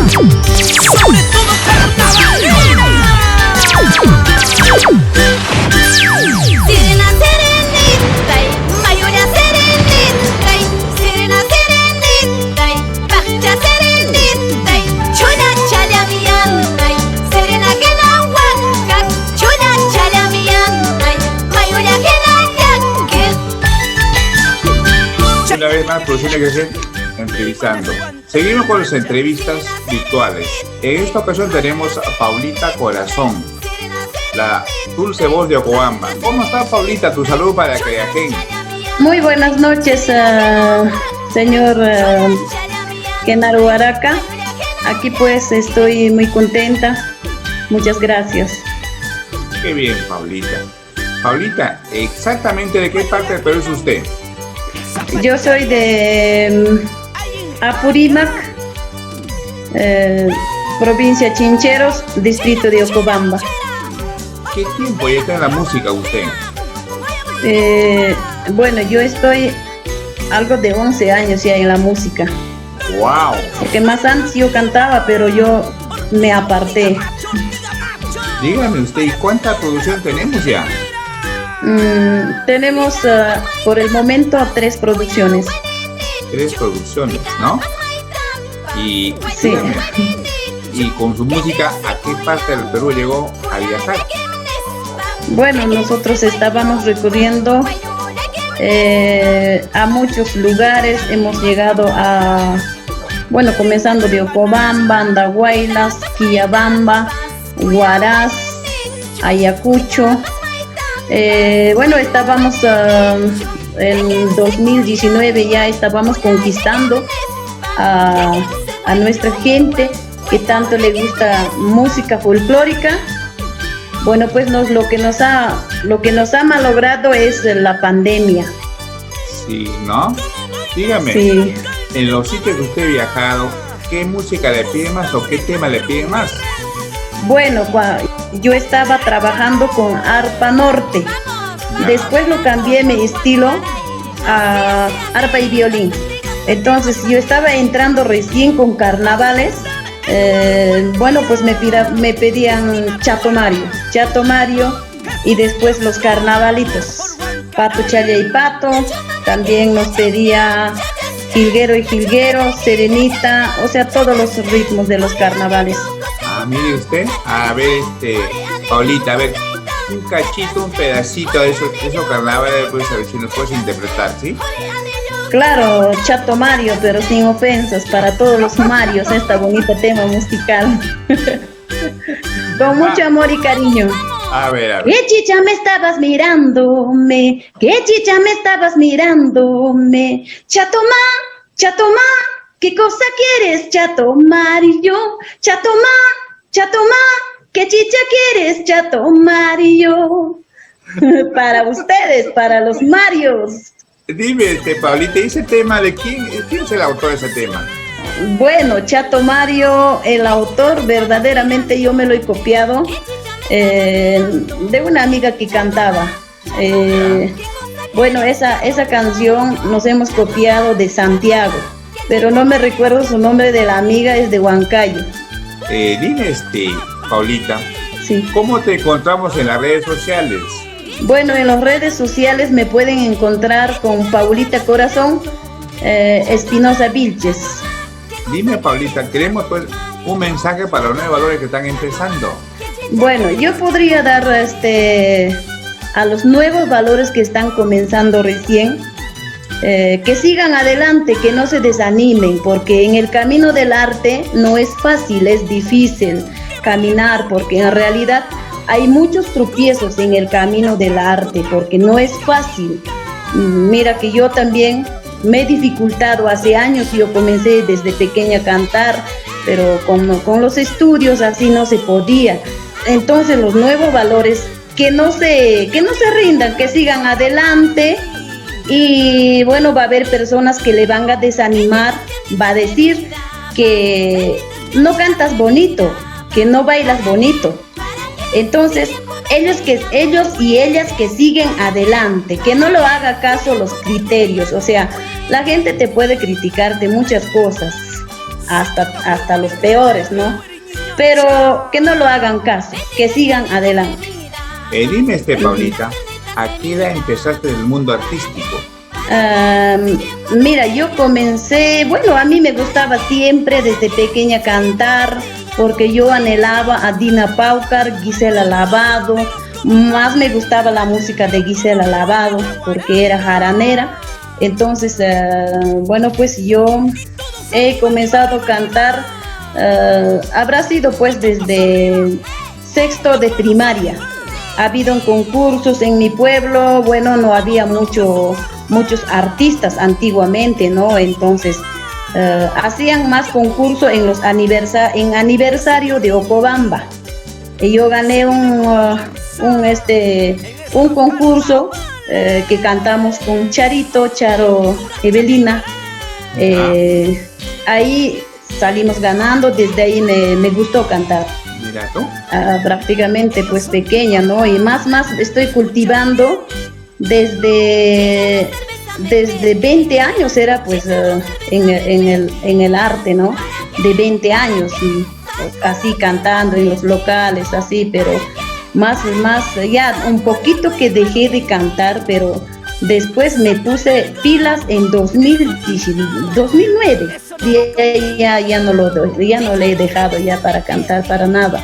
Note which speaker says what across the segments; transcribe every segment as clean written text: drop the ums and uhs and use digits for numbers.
Speaker 1: sobre todo carnavalera.
Speaker 2: Sirena serenita, mayura serenita, sirena serenita, pacha serenita, chuna chalamiana, serena que na huanca, chuna chalamiana, mayura que na yaque.
Speaker 3: Una vez más, Producciones Crecer entrevistando. Seguimos con las entrevistas virtuales. En esta ocasión tenemos a Paulita Corazón, la dulce voz de Ocobamba. ¿Cómo está, Paulita? Tu saludo para Creagen.
Speaker 4: Muy buenas noches, señor Genaro Huaraca. Aquí pues estoy muy contenta. Muchas gracias.
Speaker 3: Qué bien, Paulita. Paulita, ¿exactamente de qué parte del Perú es usted?
Speaker 4: Yo soy de Apurímac, provincia Chincheros, distrito de Ocobamba.
Speaker 3: ¿Qué tiempo ya está en la música usted?
Speaker 4: Bueno, yo estoy algo de 11 años ya en la música.
Speaker 3: ¡Wow!
Speaker 4: Porque más antes yo cantaba, pero yo me aparté.
Speaker 3: Dígame usted, ¿y cuánta producción tenemos ya?
Speaker 4: Tenemos por el momento 3 producciones.
Speaker 3: 3 producciones, ¿no? Y
Speaker 4: Sí.
Speaker 3: dígame, y con su música, ¿a qué parte del Perú llegó a viajar?
Speaker 4: Bueno, nosotros estábamos recorriendo a muchos lugares. Hemos llegado a, bueno, comenzando de Ocobamba, Andahuaylas, Quillabamba, Huaraz, Ayacucho. Bueno, estábamos en 2019 ya estábamos conquistando a nuestra gente que tanto le gusta música folclórica. Bueno, pues lo que nos ha malogrado es la pandemia.
Speaker 3: Sí, ¿no? Dígame,
Speaker 4: Sí.
Speaker 3: en los sitios que usted ha viajado, ¿qué música le piden más o qué tema le piden más?
Speaker 4: Bueno, yo estaba trabajando con arpa norte. Después lo cambié mi estilo a arpa y violín. Entonces yo estaba entrando recién con carnavales. Bueno, pues me pedían Chato Mario y después los carnavalitos, Pato, Chaya y Pato. También nos pedía Jilguero y Jilguero, Serenita, o sea, todos los ritmos de los carnavales.
Speaker 3: Mire usted, a ver, Paulita, a ver, un cachito, un pedacito de esos carnavales, pues a ver si nos puedes interpretar, ¿sí?
Speaker 4: Claro, Chato Mario, pero sin ofensas para todos los Marios, esta bonita tema musical. Con mucho amor y cariño.
Speaker 3: A ver.
Speaker 4: ¿Qué chicha me estabas mirándome? ¿Qué chicha me estabas mirándome? Chato Ma, ¿qué cosa quieres, Chato Mario? Chato Ma, ¿qué chicha quieres, Chato Mario? Para ustedes, para los Marios.
Speaker 3: Dime, Paulita, ¿ese tema de quién es el autor de ese tema?
Speaker 4: Bueno, Chato Mario, el autor, verdaderamente yo me lo he copiado de una amiga que cantaba. Bueno, esa canción nos hemos copiado de Santiago, pero no me recuerdo su nombre de la amiga, es de Huancayo.
Speaker 3: Dime, Paulita,
Speaker 4: Sí.
Speaker 3: ¿cómo te encontramos en las redes sociales?
Speaker 4: Bueno, en las redes sociales me pueden encontrar con Paulita Corazón Espinosa Vilches.
Speaker 3: Dime, Paulita, queremos pues un mensaje para los nuevos valores que están empezando.
Speaker 4: Bueno, yo podría dar a los nuevos valores que están comenzando recién, que sigan adelante, que no se desanimen, porque en el camino del arte no es fácil, es difícil caminar, porque en realidad hay muchos tropiezos en el camino del arte, porque no es fácil. Mira que yo también me he dificultado hace años, yo comencé desde pequeña a cantar, pero con los estudios así no se podía. Entonces los nuevos valores, que no se rindan, que sigan adelante. Y bueno, va a haber personas que le van a desanimar, va a decir que no cantas bonito, que no bailas bonito. Entonces, ellos y ellas que siguen adelante, que no lo haga caso los criterios. O sea, la gente te puede criticar de muchas cosas, hasta los peores, ¿no? Pero que no lo hagan caso, que sigan adelante.
Speaker 3: Dime, Paulita, ¿a qué edad empezaste en el mundo artístico?
Speaker 4: Mira, yo comencé, bueno, a mí me gustaba siempre desde pequeña cantar, porque yo anhelaba a Dina Paucar, Gisela Lavado, más me gustaba la música de Gisela Lavado, porque era jaranera. Entonces, bueno, pues yo he comenzado a cantar, habrá sido pues desde sexto de primaria. Ha habido concursos en mi pueblo, bueno, no había muchos artistas antiguamente, ¿no? Entonces, hacían más concursos en los aniversario de Ocobamba. Y yo gané un concurso que cantamos con Charo Evelina. Ahí salimos ganando, desde ahí me gustó cantar.
Speaker 3: Mira tú.
Speaker 4: Prácticamente pues pequeña, ¿no? Y más estoy cultivando desde 20 años era pues en el arte, ¿no? De 20 años, y así cantando en los locales, así, pero más ya un poquito que dejé de cantar, pero después me puse pilas en 2009. Y ya no le he dejado ya para cantar para nada,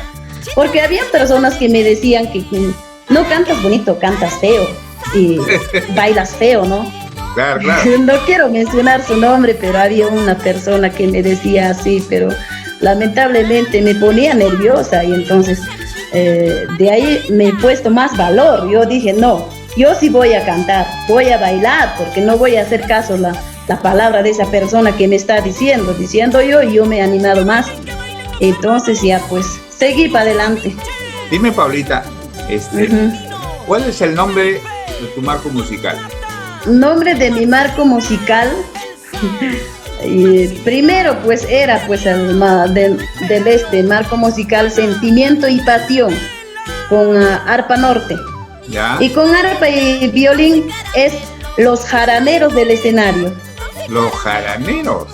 Speaker 4: porque había personas que me decían que no cantas bonito, cantas feo y bailas feo, ¿no?
Speaker 3: Claro.
Speaker 4: No quiero mencionar su nombre, pero había una persona que me decía así, pero lamentablemente me ponía nerviosa, y entonces de ahí me he puesto más valor. Yo dije, no, yo sí voy a cantar, voy a bailar, porque no voy a hacer caso la palabra de esa persona que me está diciendo yo, y yo me he animado más. Entonces ya pues seguí para adelante.
Speaker 3: Dime, Paulita, ¿cuál es el nombre de tu marco musical?
Speaker 4: Nombre de mi marco musical, primero pues era pues del marco musical Sentimiento y Pasión, con arpa norte.
Speaker 3: ¿Ya?
Speaker 4: Y con arpa y violín es Los Jaraneros del Escenario.
Speaker 3: Los Jaraneros.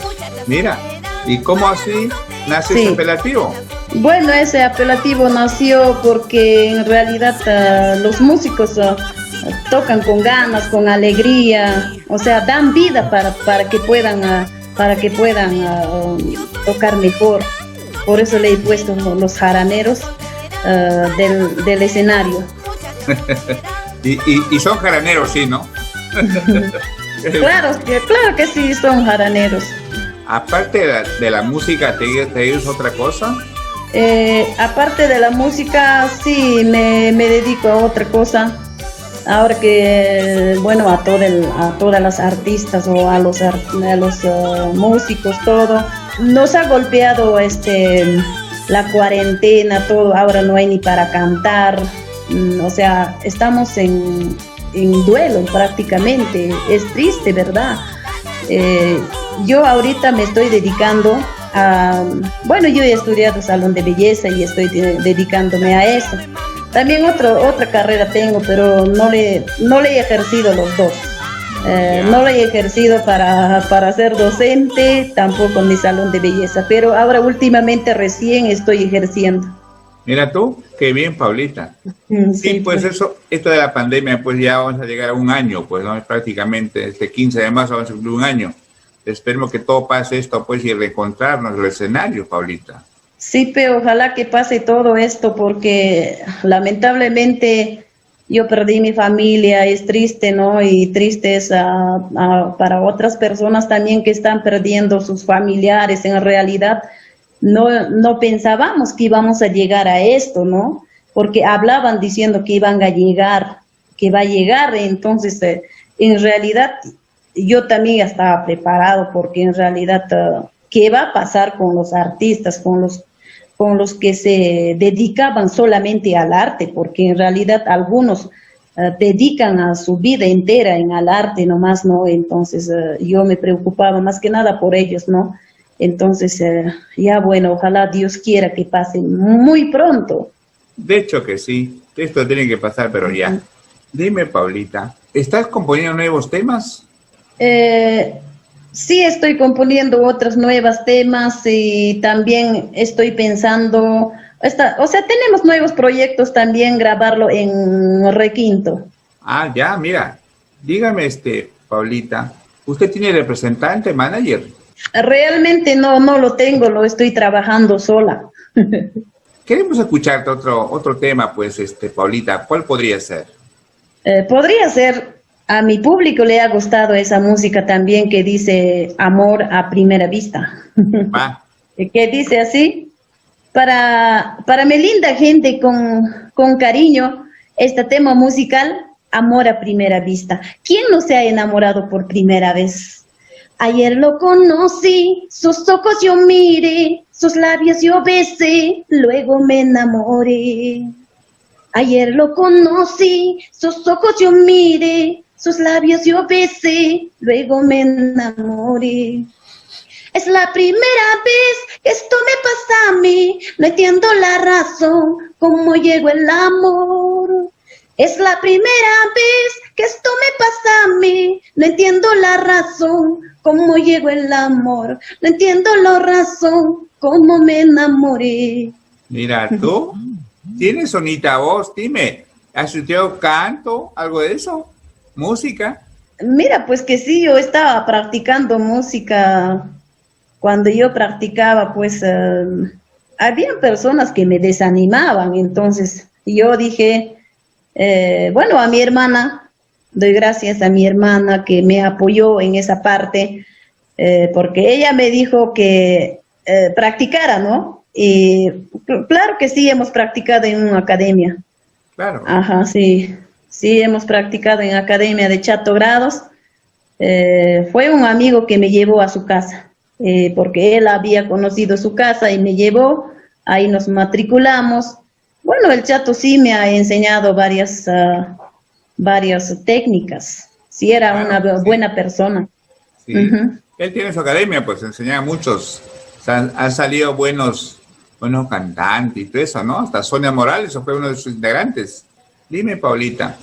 Speaker 3: Mira, ¿y cómo así nace ese apelativo?
Speaker 4: Bueno, ese apelativo nació porque en realidad los músicos tocan con ganas, con alegría, o sea, dan vida para que puedan tocar mejor. Por eso le he puesto Los Jaraneros del escenario.
Speaker 3: y son jaraneros, sí, ¿no?
Speaker 4: Claro que sí, son jaraneros.
Speaker 3: Aparte de la música, ¿te dices otra cosa?
Speaker 4: Aparte de la música, sí, me dedico a otra cosa. Ahora que, bueno, a todas las artistas o a los músicos, todo, nos ha golpeado la cuarentena, todo. Ahora no hay ni para cantar. O sea, estamos en duelo prácticamente. Es triste, ¿verdad? Yo ahorita me estoy dedicando bueno, yo he estudiado salón de belleza y estoy dedicándome a eso. También otra carrera tengo, pero no le he ejercido los dos. No le he ejercido para ser docente, tampoco en mi salón de belleza, pero ahora últimamente recién estoy ejerciendo.
Speaker 3: Mira tú, qué bien, Paulita. Sí, pues esto de la pandemia, pues ya vamos a llegar a un año, pues no, prácticamente este 15 de marzo vamos a cumplir un año. Esperemos que todo pase esto, pues, y reencontrarnos en el escenario, Paulita. Sí,
Speaker 4: pero ojalá que pase todo esto, porque lamentablemente yo perdí mi familia, es triste, ¿no? Y triste es para otras personas también que están perdiendo sus familiares. En realidad no pensábamos que íbamos a llegar a esto, ¿no? Porque hablaban diciendo que iban a llegar, que va a llegar, entonces en realidad yo también ya estaba preparado, porque en realidad ¿qué va a pasar con los artistas, con los que se dedicaban solamente al arte? Porque en realidad algunos dedican a su vida entera al arte nomás, ¿no? Entonces yo me preocupaba más que nada por ellos, ¿no? Entonces ya bueno, ojalá Dios quiera que pase muy pronto.
Speaker 3: De hecho que sí, esto tiene que pasar, pero ya. Dime, Paulita, ¿estás componiendo nuevos temas?
Speaker 4: Sí, estoy componiendo otros nuevos temas y también estoy pensando, o sea, tenemos nuevos proyectos también, grabarlo en requinto.
Speaker 3: Ah, ya, mira. Dígame, Paulita, ¿usted tiene representante, manager?
Speaker 4: Realmente no lo tengo, lo estoy trabajando sola.
Speaker 3: Queremos escucharte otro tema, pues, Paulita. ¿Cuál podría ser?
Speaker 4: Podría ser, a mi público le ha gustado esa música también que dice amor a primera vista.
Speaker 3: Va.
Speaker 4: Que dice así, para mi linda gente con cariño, este tema musical, amor a primera vista. ¿Quién no se ha enamorado por primera vez? Ayer lo conocí, sus ojos yo miré, sus labios yo besé, luego me enamoré. Ayer lo conocí, sus ojos yo miré, sus labios yo besé, luego me enamoré. Es la primera vez que esto me pasa a mí, no entiendo la razón, cómo llegó el amor. Es la primera vez que esto me pasa a mí, no entiendo la razón, cómo llegó el amor. No entiendo la razón, cómo me enamoré.
Speaker 3: Mira, tú tienes bonita voz, dime, ¿has estudiado canto, algo de eso? ¿Música?
Speaker 4: Mira, pues que sí, yo estaba practicando música. Cuando yo practicaba, pues había personas que me desanimaban, entonces yo dije, bueno, a mi hermana, doy gracias a mi hermana que me apoyó en esa parte, porque ella me dijo que practicara, ¿no? Y claro que sí, hemos practicado en una academia.
Speaker 3: Claro.
Speaker 4: Ajá, sí, sí, hemos practicado en academia de Chato Grados. Fue un amigo que me llevó a su casa. Porque él había conocido su casa y me llevó, ahí nos matriculamos. Bueno, el Chato sí me ha enseñado varias técnicas, sí era
Speaker 3: Claro,
Speaker 4: una buena persona.
Speaker 3: Sí.
Speaker 4: Ujú.
Speaker 3: Él tiene su academia, pues enseña a muchos. O sea, han salido buenos cantantes y todo eso, ¿no? Hasta Sonia Morales fue uno de sus integrantes. Dime, Paulita,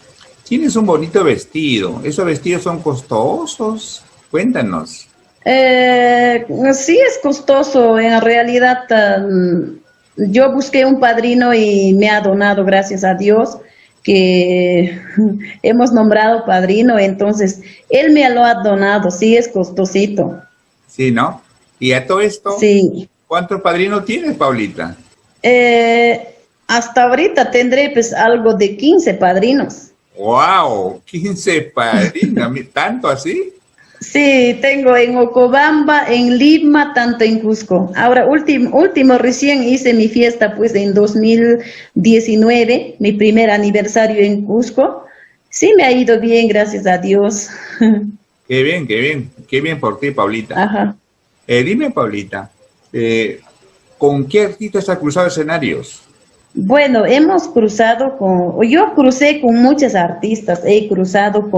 Speaker 3: tienes un bonito vestido. ¿Esos vestidos son costosos? Cuéntanos.
Speaker 4: Sí es costoso, en realidad yo busqué un padrino y me ha donado, gracias a Dios, que hemos nombrado padrino, entonces él me lo ha donado, sí es costosito.
Speaker 3: Sí, ¿no? Y a todo esto,
Speaker 4: Sí.
Speaker 3: ¿cuántos padrinos tienes, Paulita?
Speaker 4: Hasta ahorita tendré pues algo de 15 padrinos.
Speaker 3: ¡Wow! 15 padrinos, ¿tanto así?
Speaker 4: Sí, tengo en Ocobamba, en Lima, tanto en Cusco. Ahora, último recién hice mi fiesta, pues, en 2019, mi primer aniversario en Cusco. Sí, me ha ido bien, gracias a Dios.
Speaker 3: Qué bien, qué bien, qué bien por ti, Paulita.
Speaker 4: Ajá.
Speaker 3: Dime, Paulita, ¿con qué artistas has cruzado escenarios?
Speaker 4: Bueno, yo crucé con muchos artistas, he cruzado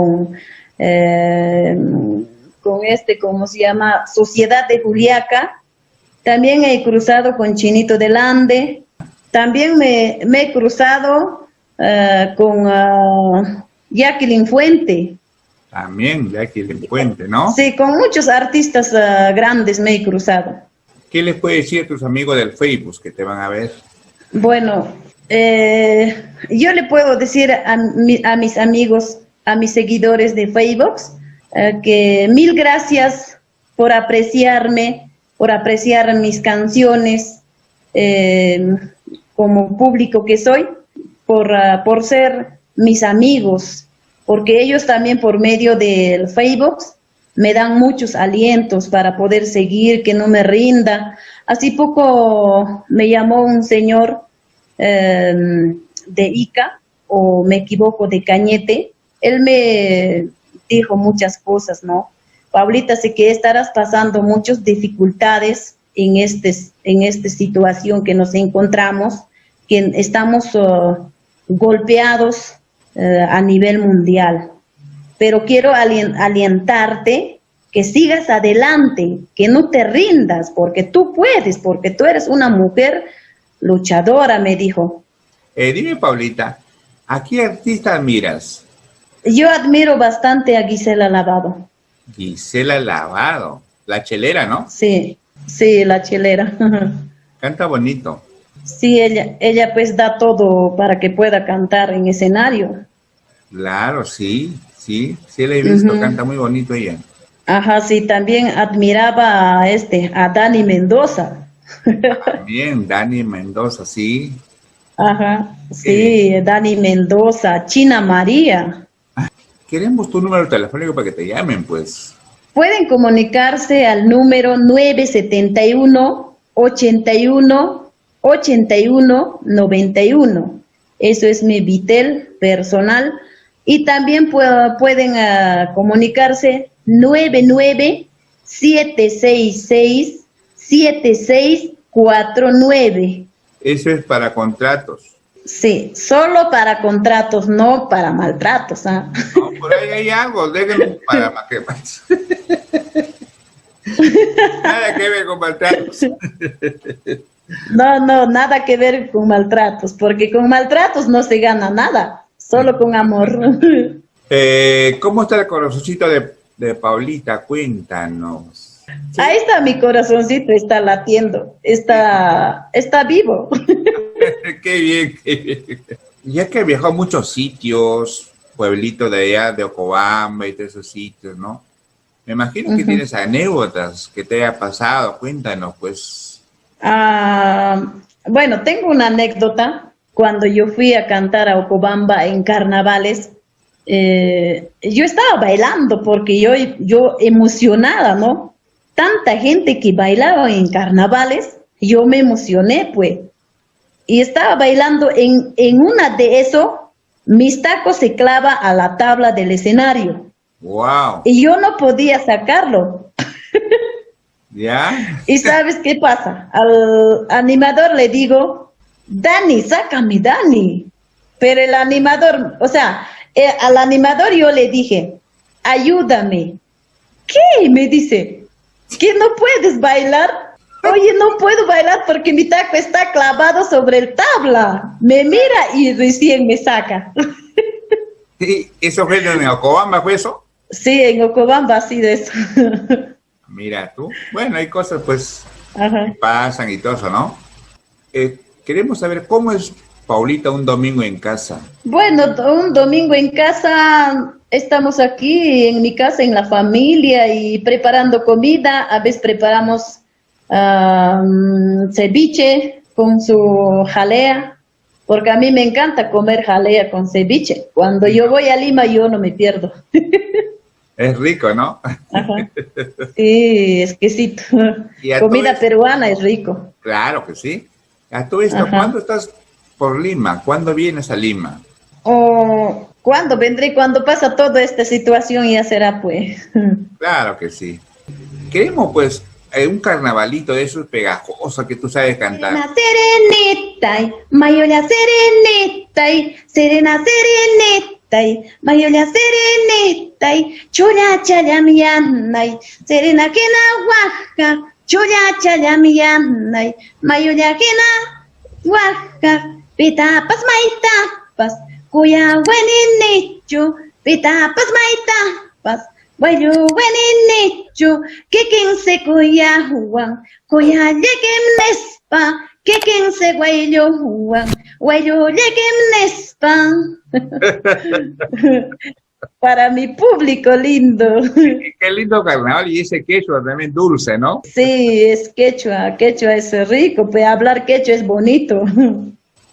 Speaker 4: ¿cómo se llama? Sociedad de Juliaca, también he cruzado con Chinito del Ande, también me he cruzado con Jacqueline Fuente.
Speaker 3: También, de aquí del puente, ¿no?
Speaker 4: Sí, con muchos artistas grandes me he cruzado.
Speaker 3: ¿Qué les puedes decir a tus amigos del Facebook que te van a ver?
Speaker 4: Bueno, yo le puedo decir a mis amigos, a mis seguidores de Facebook, que mil gracias por apreciarme, por apreciar mis canciones, como público que soy, por ser mis amigos, porque ellos también por medio del Facebook me dan muchos alientos para poder seguir, que no me rinda. Hace poco me llamó un señor de Ica, o me equivoco, de Cañete. Él me dijo muchas cosas, ¿no? Paulita, sé que estarás pasando muchas dificultades en esta situación que nos encontramos, que estamos golpeados a nivel mundial. Pero quiero alientarte que sigas adelante, que no te rindas, porque tú puedes, porque tú eres una mujer luchadora, me dijo.
Speaker 3: Dime, Paulita, ¿a qué artista admiras?
Speaker 4: Yo admiro bastante a Gisela Lavado.
Speaker 3: Gisela Lavado, la chelera, ¿no?
Speaker 4: Sí, sí, la chilera.
Speaker 3: Canta bonito.
Speaker 4: Sí, ella pues da todo para que pueda cantar en escenario.
Speaker 3: Claro, sí, sí, sí la he visto,
Speaker 4: Ujú.
Speaker 3: canta muy bonito ella.
Speaker 4: Ajá, sí, también admiraba a Dani Mendoza.
Speaker 3: También Dani Mendoza, sí,
Speaker 4: Ajá,
Speaker 3: qué bien.
Speaker 4: sí, Dani Mendoza, China María.
Speaker 3: Queremos tu número telefónico para que te llamen, pues.
Speaker 4: Pueden comunicarse al número 971-81-81-91. Eso es mi Vitel personal. Y también pueden comunicarse 99-766-7649.
Speaker 3: Eso es para contratos.
Speaker 4: Sí, solo para contratos, no para maltratos, ¿ah?
Speaker 3: No, por ahí hay algo, déjenlo para más que más. Nada que ver con maltratos.
Speaker 4: No, no, nada que ver con maltratos, porque con maltratos no se gana nada, solo con amor.
Speaker 3: ¿Cómo está el corazoncito de Paulita? Cuéntanos. ¿Sí?
Speaker 4: Ahí está mi corazoncito, está latiendo, está vivo.
Speaker 3: Qué bien, qué bien. Ya que viajó a muchos sitios, pueblitos de allá, de Ocobamba y de esos sitios, ¿no? Me imagino que tienes anécdotas que te haya pasado. Cuéntanos, pues.
Speaker 4: Bueno, tengo una anécdota. Cuando yo fui a cantar a Ocobamba en carnavales, yo estaba bailando porque yo emocionada, ¿no? Tanta gente que bailaba en carnavales, yo me emocioné, pues. Y estaba bailando en una de esos, mis tacos se clava a la tabla del escenario.
Speaker 3: Wow.
Speaker 4: Y yo no podía sacarlo.
Speaker 3: ¿Ya?
Speaker 4: ¿Y sabes qué pasa? Al animador le digo, Dani, sácame, Dani. Pero el animador, o sea, al animador yo le dije, ayúdame. ¿Qué? Me dice, ¿que no puedes bailar? Oye, no puedo bailar porque mi taco está clavado sobre el tabla. Me mira y recién me saca.
Speaker 3: Sí, ¿eso fue en Ocobamba, fue eso?
Speaker 4: Sí, en Ocobamba así de eso.
Speaker 3: Mira tú. Bueno, hay cosas pues
Speaker 4: Ajá.
Speaker 3: que pasan y todo eso, ¿no? Queremos saber cómo es Paulita un domingo en casa.
Speaker 4: Bueno, un domingo en casa, estamos aquí en mi casa, en la familia y preparando comida. A veces preparamos ceviche con su jalea, porque a mí me encanta comer jalea con ceviche. Cuando yo voy a Lima, yo no me pierdo.
Speaker 3: Es rico, ¿no?
Speaker 4: Ajá. Sí, exquisito.
Speaker 3: Y a
Speaker 4: Comida
Speaker 3: todo esto-
Speaker 4: peruana es rico.
Speaker 3: Claro que sí. A todo esto,
Speaker 4: Ajá.
Speaker 3: ¿cuándo estás por Lima? ¿Cuándo vienes a Lima?
Speaker 4: O cuando vendré, cuando pasa toda esta situación, ya será pues.
Speaker 3: Claro que sí. Queremos pues un carnavalito de esos pegajosos que tú sabes cantar.
Speaker 2: Serena serenita, mayola serenita, serena serenita, mayola serenita, chula chayamiana, serena que na huaja, chula chayamiana, mayola que na huaja, pitapas maitapas, cuya bueninicho, pitapas maitapas. Wayu weninichu, kikin se kuya huang, kuya yekim nespa, kikin se wayu huang, wayu yekim nespa.
Speaker 4: Para mi público lindo.
Speaker 3: Qué lindo carnaval y ese queso también dulce, ¿no?
Speaker 4: Sí, es quechua, quechua es rico, pues hablar quechua es bonito.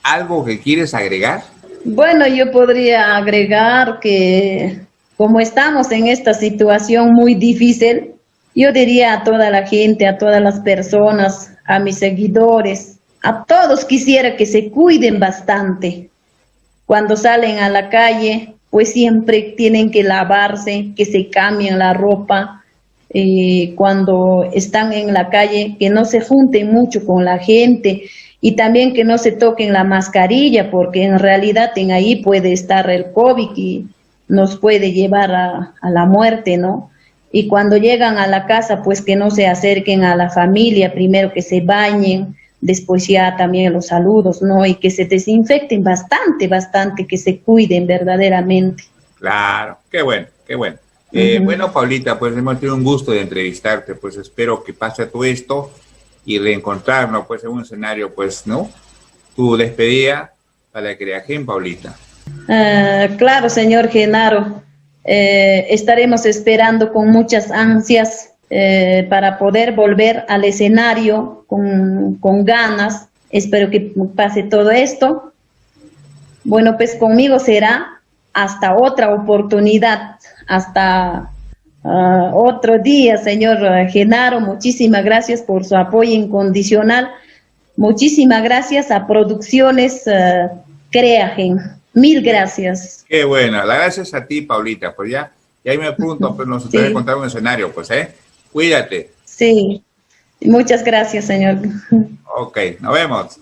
Speaker 3: ¿Algo que quieres agregar?
Speaker 4: Bueno, yo podría agregar que como estamos en esta situación muy difícil, yo diría a toda la gente, a todas las personas, a mis seguidores, a todos quisiera que se cuiden bastante. Cuando salen a la calle, pues siempre tienen que lavarse, que se cambien la ropa. Cuando están en la calle, que no se junten mucho con la gente y también que no se toquen la mascarilla, porque en realidad en ahí puede estar el COVID y nos puede llevar a la muerte, ¿no? Y cuando llegan a la casa, pues que no se acerquen a la familia, primero que se bañen, después ya también los saludos, ¿no? Y que se desinfecten bastante, bastante, que se cuiden verdaderamente.
Speaker 3: Claro, qué bueno, qué bueno. Bueno, Paulita, pues hemos tenido un gusto de entrevistarte, pues espero que pase todo esto y reencontrarnos, pues, en un escenario, pues, ¿no? Tu despedida para la Creagen, Paulita.
Speaker 4: Claro, señor Genaro. Estaremos esperando con muchas ansias para poder volver al escenario con ganas. Espero que pase todo esto. Bueno, pues conmigo será hasta otra oportunidad, hasta otro día, señor Genaro. Muchísimas gracias por su apoyo incondicional. Muchísimas gracias a Producciones Creagen. Mil gracias.
Speaker 3: Qué bueno, las gracias a ti, Paulita. Pues ya ahí me pregunto, pues nos tenemos que encontrar un escenario, pues, Cuídate.
Speaker 4: Sí, muchas gracias, señor.
Speaker 3: Ok, nos vemos.